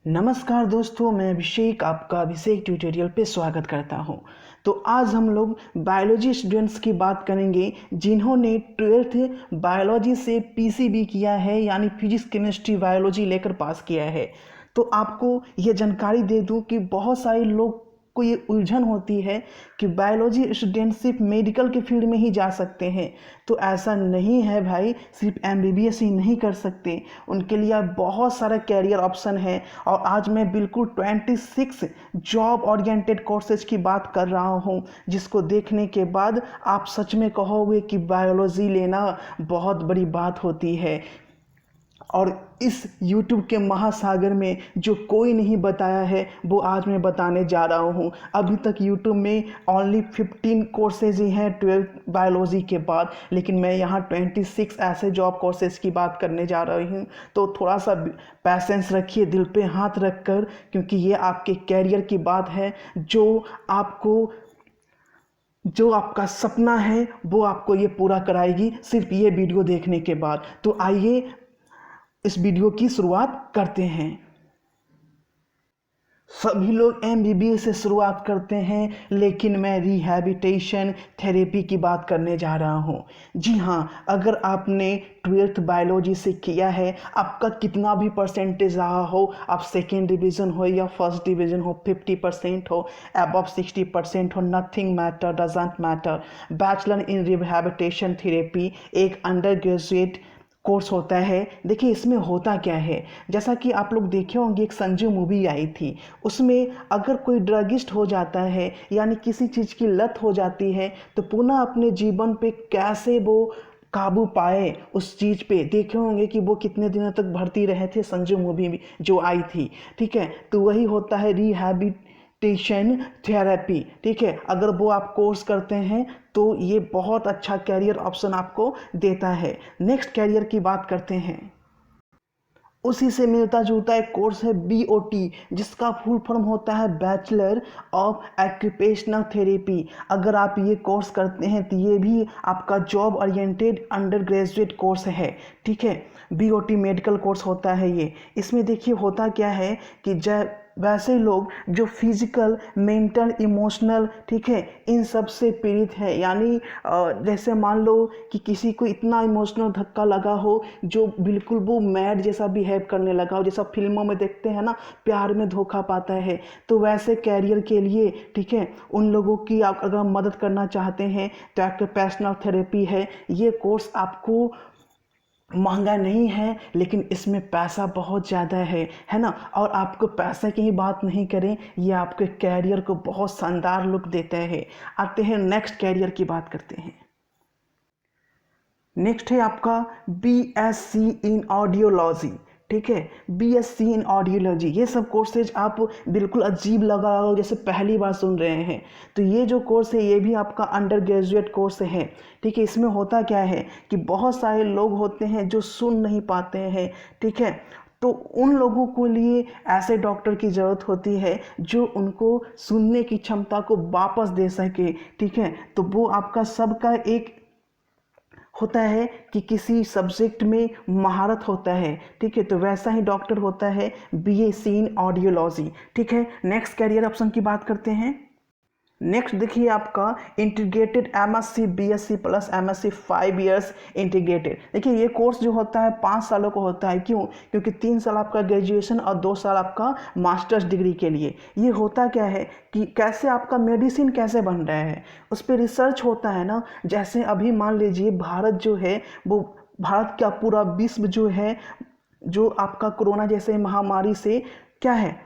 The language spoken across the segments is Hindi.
नमस्कार दोस्तों, मैं अभिषेक आपका अभिषेक ट्यूटोरियल पे स्वागत करता हूं। तो आज हम लोग बायोलॉजी स्टूडेंट्स की बात करेंगे जिन्होंने 12th बायोलॉजी से पीसीबी किया है, यानी फिजिक्स केमिस्ट्री बायोलॉजी लेकर पास किया है। तो आपको ये जानकारी दे दूं कि बहुत सारे लोग को ये उलझन होती है कि बायोलॉजी स्टूडेंट सिर्फ मेडिकल के फील्ड में ही जा सकते हैं। तो ऐसा नहीं है भाई, सिर्फ एमबीबीएस ही नहीं कर सकते, उनके लिए बहुत सारा कैरियर ऑप्शन है। और आज मैं बिल्कुल 26 जॉब ओरिएंटेड कोर्सेज की बात कर रहा हूँ, जिसको देखने के बाद आप सच में कहोगे कि बायोलॉजी लेना बहुत बड़ी बात होती है। और इस YouTube के महासागर में जो कोई नहीं बताया है वो आज मैं बताने जा रहा हूँ। अभी तक YouTube में ओनली 15 कोर्सेज ही हैं 12th बायोलॉजी के बाद, लेकिन मैं यहाँ 26 ऐसे जॉब कोर्सेज की बात करने जा रही हूँ। तो थोड़ा सा पैसेंस रखिए, दिल पे हाथ रख कर, क्योंकि ये आपके कैरियर की बात है। जो आपका सपना है वो आपको ये पूरा कराएगी सिर्फ ये वीडियो देखने के बाद। तो आइए इस वीडियो की शुरुआत करते हैं। सभी लोग एमबीबीएस से शुरुआत करते हैं, लेकिन मैं रिहैबिलिटेशन थेरेपी की बात करने जा रहा हूँ। जी हाँ, अगर आपने 12th बायोलॉजी से किया है, आपका कितना भी परसेंटेज रहा हो, आप सेकेंड डिवीज़न हो या फर्स्ट डिवीज़न हो, 50% हो, अबव 60% हो, nothing matter, doesn't matter. Bachelor in rehabilitation therapy एक अंडर ग्रेजुएट कोर्स होता है। देखिए इसमें होता क्या है, जैसा कि आप लोग देखे होंगे, एक संजू मूवी आई थी, उसमें अगर कोई ड्रगिस्ट हो जाता है, यानी किसी चीज़ की लत हो जाती है, तो पुनः अपने जीवन पे कैसे वो काबू पाए उस चीज़ पे। देखे होंगे कि वो कितने दिनों तक भर्ती रहे थे, संजू मूवी में जो आई थी। ठीक है, तो वही होता है रिहैबिलिटेशन थेरेपी। ठीक है, अगर वो आप कोर्स करते हैं तो ये बहुत अच्छा कैरियर ऑप्शन आपको देता है। नेक्स्ट कैरियर की बात करते हैं। उसी से मिलता जुलता एक कोर्स है बीओटी, जिसका फुल फॉर्म होता है बैचलर ऑफ ऑक्यूपेशनल थेरेपी। अगर आप ये कोर्स करते हैं तो ये भी आपका job oriented under graduate course है। ठीक है, बीओटी मेडिकल कोर्स होता है ये। इसमें देखिए होता क्या है कि वैसे लोग जो फिजिकल, मेंटल, इमोशनल, ठीक है, इन सब से पीड़ित है, यानी जैसे मान लो कि किसी को इतना इमोशनल धक्का लगा हो, जो बिल्कुल वो मैड जैसा बिहेव करने लगा हो, जैसा फिल्मों में देखते हैं ना, प्यार में धोखा पाता है। तो वैसे कैरियर के लिए, ठीक है, उन लोगों की आप अगर मदद करना चाहते हैं तो ऑक्यूपेशनल थेरेपी है। ये कोर्स आपको महंगा नहीं है, लेकिन इसमें पैसा बहुत ज़्यादा है ना। और आपको पैसे की ही बात नहीं करें, ये आपके कैरियर को बहुत शानदार लुक देता है। आते हैं नेक्स्ट कैरियर की बात करते हैं। नेक्स्ट है आपका बीएससी इन ऑडियोलॉजी। ठीक है, बीएससी इन ऑडियोलॉजी। ये सब कोर्सेज आप बिल्कुल अजीब लगा रहा हो, जैसे पहली बार सुन रहे हैं। तो ये जो कोर्स है ये भी आपका अंडर ग्रेजुएट कोर्स है। ठीक है, इसमें होता क्या है कि बहुत सारे लोग होते हैं जो सुन नहीं पाते हैं। ठीक है, तो उन लोगों को लिए ऐसे डॉक्टर की ज़रूरत होती है जो उनको सुनने की क्षमता को वापस दे सके। ठीक है, तो वो आपका सबका एक होता है कि किसी सब्जेक्ट में महारत होता है। ठीक है, तो वैसा ही डॉक्टर होता है बीएससी इन ऑडियोलॉजी। ठीक है, नेक्स्ट कैरियर ऑप्शन की बात करते हैं। नेक्स्ट देखिए आपका integrated MSc BSc plus MSc 5 years integrated. देखिए ये कोर्स जो होता है 5 सालों का होता है। क्यों? क्योंकि 3 साल आपका ग्रेजुएशन और 2 साल आपका मास्टर्स डिग्री के लिए। ये होता क्या है कि कैसे आपका मेडिसिन कैसे बन रहा है, उस पर रिसर्च होता है ना। जैसे अभी मान लीजिए भारत जो है, वो भारत का पूरा विश्व जो है, जो आपका कोरोना जैसे महामारी से क्या है,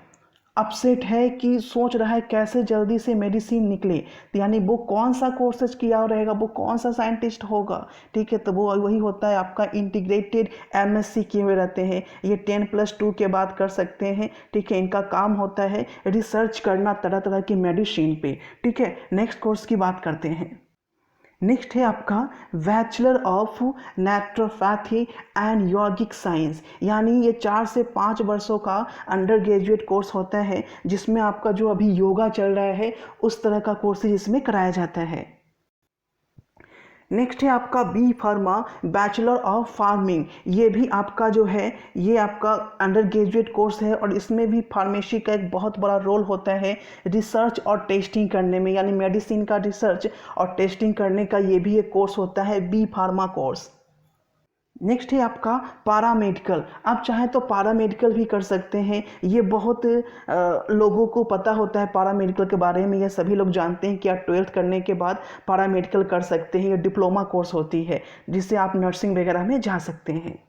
अपसेट है कि सोच रहा है कैसे जल्दी से मेडिसिन निकले। तो यानी वो कौन सा कोर्सेज किया रहेगा, वो कौन सा साइंटिस्ट होगा। ठीक है, तो वो वही होता है आपका इंटीग्रेटेड एमएससी किए हुए रहते हैं। ये 10+2 के बाद कर सकते हैं। ठीक है, इनका काम होता है रिसर्च करना तरह तरह की मेडिसिन पे। ठीक है, नेक्स्ट कोर्स की बात करते हैं। नेक्स्ट है आपका bachelor of naturopathy and yogic science, यानी ये 4 से 5 वर्षों का अंडर ग्रेजुएट कोर्स होता है, जिसमें आपका जो अभी योगा चल रहा है उस तरह का कोर्स इसमें कराया जाता है। नेक्स्ट है आपका B pharma bachelor of farming. ये भी आपका जो है ये आपका अंडर ग्रेजुएट कोर्स है और इसमें भी फार्मेसी का एक बहुत बड़ा रोल होता है रिसर्च और टेस्टिंग करने में, यानी मेडिसिन का रिसर्च और टेस्टिंग करने का ये भी एक कोर्स होता है बी फार्मा कोर्स। नेक्स्ट है आपका पारामेडिकल। आप चाहें तो पारामेडिकल भी कर सकते हैं। ये बहुत लोगों को पता होता है पारामेडिकल के बारे में, ये सभी लोग जानते हैं कि आप 12th करने के बाद पारामेडिकल कर सकते हैं। ये डिप्लोमा कोर्स होती है जिससे आप नर्सिंग वगैरह में जा सकते हैं।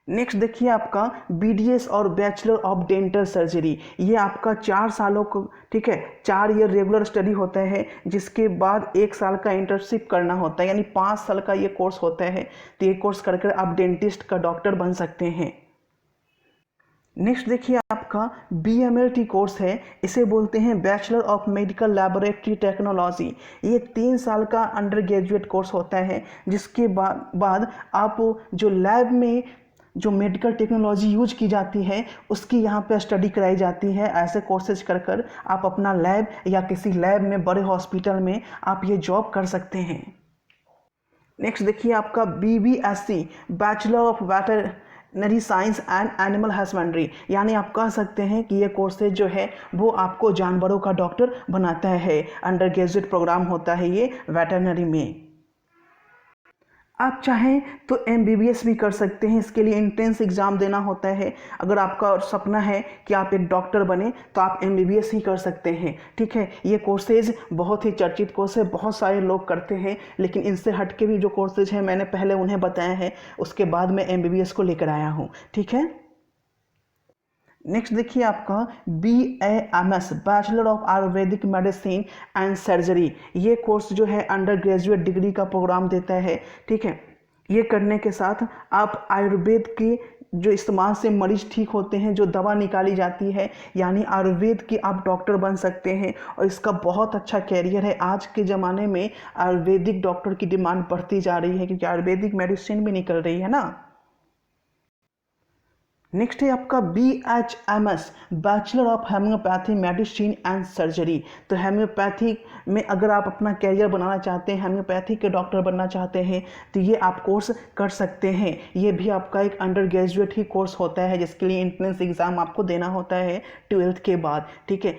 नेक्स्ट देखिए आपका BDS और बैचलर ऑफ डेंटल सर्जरी। ये आपका 4 सालों को, ठीक है, 4 ईयर रेगुलर स्टडी होता है जिसके बाद 1 साल का इंटर्नशिप करना होता है, यानी 5 साल का ये कोर्स होता है। तो ये कोर्स करके आप डेंटिस्ट का डॉक्टर बन सकते हैं। नेक्स्ट देखिए आपका BMLT कोर्स है, इसे बोलते हैं bachelor of medical laboratory technology. ये 3 साल का अंडर ग्रेजुएट कोर्स होता है जिसके बाद आप जो लैब में जो मेडिकल टेक्नोलॉजी यूज की जाती है उसकी यहाँ पे स्टडी कराई जाती है। ऐसे कोर्सेज कर कर आप अपना लैब या किसी लैब में बड़े हॉस्पिटल में आप ये जॉब कर सकते हैं। नेक्स्ट देखिए आपका BBSc bachelor of veterinary science and animal husbandry, यानी आप कह सकते हैं कि ये कोर्सेज जो है वो आपको जानवरों का डॉक्टर बनाता है। अंडर ग्रेजुएट प्रोग्राम होता है ये वेटरनरी में। आप चाहें तो MBBS भी कर सकते हैं, इसके लिए एंट्रेंस एग्ज़ाम देना होता है। अगर आपका सपना है कि आप एक डॉक्टर बने तो आप MBBS ही कर सकते हैं, ठीक है। ये कोर्सेज बहुत ही चर्चित कोर्स है, बहुत सारे लोग करते हैं, लेकिन इनसे हट के भी जो कोर्सेज हैं मैंने पहले उन्हें बताया है, उसके बाद मैं MBBS को लेकर आया हूँ, ठीक है। नेक्स्ट देखिए आपका BAMS bachelor of Ayurvedic medicine and surgery. ये कोर्स जो है अंडर ग्रेजुएट डिग्री का प्रोग्राम देता है, ठीक है। ये करने के साथ आप आयुर्वेद की जो इस्तेमाल से मरीज ठीक होते हैं, जो दवा निकाली जाती है, यानी आयुर्वेद की आप डॉक्टर बन सकते हैं और इसका बहुत अच्छा कैरियर है। आज के ज़माने में आयुर्वेदिक डॉक्टर की डिमांड बढ़ती जा रही है क्योंकि आयुर्वेदिक मेडिसिन भी निकल रही है ना। नेक्स्ट है आपका BHMS bachelor of homoeopathy medicine and surgery. तो हेम्योपैथी में अगर आप अपना कैरियर बनाना चाहते हैं, हेम्योपैथी के डॉक्टर बनना चाहते हैं, तो ये आप कोर्स कर सकते हैं। ये भी आपका एक अंडर ग्रेजुएट ही कोर्स होता है जिसके लिए एंट्रेंस एग्ज़ाम आपको देना होता है 12th के बाद, ठीक है।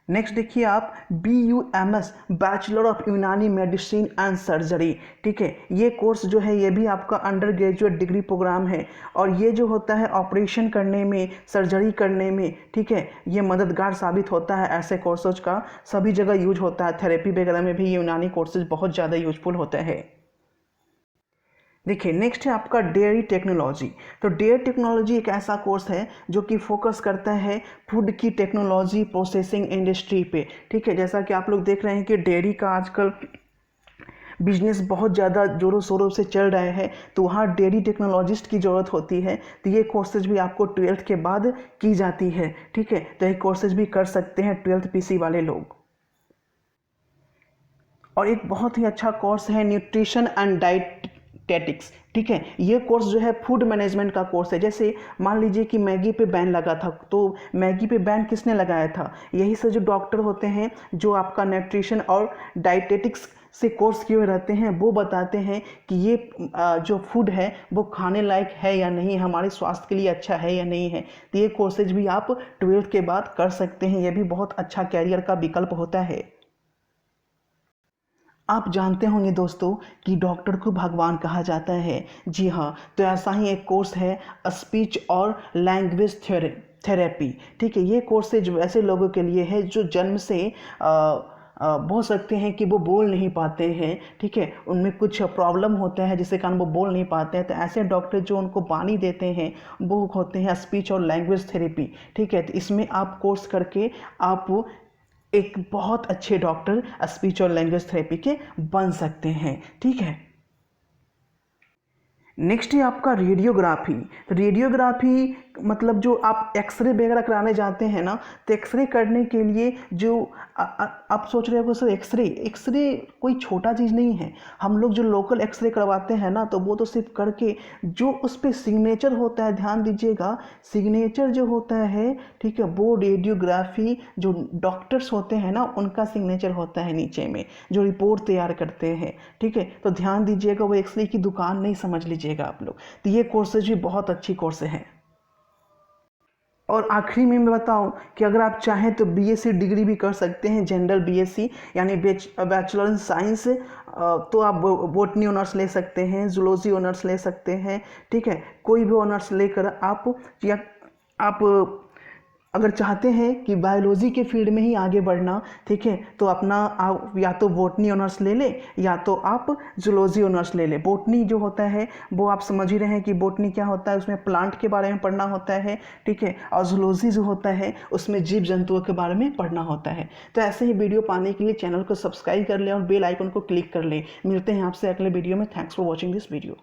नेक्स्ट देखिए आप BUMS बैचलर ऑफ यूनानी मेडिसिन एंड सर्जरी, ठीक है। ये कोर्स जो है ये भी आपका अंडर ग्रेजुएट डिग्री प्रोग्राम है और ये जो होता है ऑपरेशन करने में, सर्जरी करने में, ठीक है, ये मददगार साबित होता है। ऐसे कोर्सेज का सभी जगह यूज होता है, थेरेपी वगैरह में भी ये यूनानी कोर्सेज बहुत ज़्यादा यूजफुल होता है। देखिए नेक्स्ट है आपका डेयरी टेक्नोलॉजी। तो डेयरी टेक्नोलॉजी एक ऐसा कोर्स है जो कि फोकस करता है फूड की टेक्नोलॉजी प्रोसेसिंग इंडस्ट्री पे, ठीक है। जैसा कि आप लोग देख रहे हैं कि डेयरी का आजकल बिजनेस बहुत ज़्यादा ज़ोरों शोरों से चल रहा है, तो वहाँ डेयरी टेक्नोलॉजिस्ट की ज़रूरत होती है। तो ये कोर्सेज भी आपको 12th के बाद की जाती है, ठीक है। तो ये कोर्सेज भी कर सकते हैं 12th PC वाले लोग। और एक बहुत ही अच्छा कोर्स है न्यूट्रिशन एंड डाइटेटिक्स, ठीक है। ये कोर्स जो है फूड मैनेजमेंट का कोर्स है। जैसे मान लीजिए कि मैगी पे बैन लगा था, तो मैगी पे बैन किसने लगाया था? यही से जो डॉक्टर होते हैं जो आपका न्यूट्रिशन और डाइटेटिक्स से कोर्स किए हुए रहते हैं, वो बताते हैं कि ये जो फूड है वो खाने लायक है या नहीं, हमारे स्वास्थ्य के लिए अच्छा है या नहीं है। तो ये कोर्सेज भी आप 12th के बाद कर सकते हैं। ये भी बहुत अच्छा कैरियर का विकल्प होता है। आप जानते होंगे दोस्तों कि डॉक्टर को भगवान कहा जाता है। जी हाँ, तो ऐसा ही एक कोर्स है स्पीच और लैंग्वेज थेरेपी, ठीक है। ये कोर्सेज वैसे लोगों के लिए है जो जन्म से बोल सकते हैं कि वो बोल नहीं पाते हैं, ठीक है। उनमें कुछ प्रॉब्लम होता है जिसके कारण वो बोल नहीं पाते हैं। तो ऐसे डॉक्टर जो उनको बानी देते हैं वो होते हैं स्पीच और लैंग्वेज थेरेपी, ठीक है। तो इसमें आप कोर्स करके आप एक बहुत अच्छे डॉक्टर स्पीच और लैंग्वेज थेरेपी के बन सकते हैं, ठीक है। नेक्स्ट है आपका रेडियोग्राफी। रेडियोग्राफी मतलब जो आप एक्सरे वगैरह कराने जाते हैं ना, तो एक्सरे करने के लिए जो आप सोच रहे हो सर एक्सरे कोई छोटा चीज़ नहीं है। हम लोग जो लोकल एक्सरे करवाते हैं ना, तो वो तो सिर्फ करके जो उस पर सिग्नेचर होता है, ध्यान दीजिएगा, सिग्नेचर जो होता है, ठीक है, वो रेडियोग्राफी जो डॉक्टर्स होते हैं ना, उनका सिग्नेचर होता है नीचे में, जो रिपोर्ट तैयार करते हैं। ठीक है, तो ध्यान दीजिएगा, वो एक्सरे की दुकान नहीं समझ लीजिएगा आप लोग। तो ये कोर्सेज भी बहुत अच्छी कोर्स हैं। और आखिरी में मैं बताऊं कि अगर आप चाहें तो बीएससी डिग्री भी कर सकते हैं, जनरल बीएससी यानी बैचलर इन साइंस। तो आप बोटनी ऑनर्स ले सकते हैं, जूलॉजी ऑनर्स ले सकते हैं। ठीक है, कोई भी ऑनर्स लेकर आप, या आप अगर चाहते हैं कि बायोलॉजी के फील्ड में ही आगे बढ़ना, ठीक है, तो अपना आप या तो बोटनी ऑनर्स ले लें या तो आप जूलॉजी ऑनर्स ले लें। बोटनी जो होता है वो आप समझ ही रहे हैं कि बोटनी क्या होता है, उसमें प्लांट के बारे में पढ़ना होता है। ठीक है, और जूलॉजी जो होता है उसमें जीव जंतुओं के बारे में पढ़ना होता है। तो ऐसे ही वीडियो पाने के लिए चैनल को सब्सक्राइब कर लें और बेल आइकन को क्लिक कर लें। मिलते हैं आपसे अगले वीडियो में। Thanks for watching this video.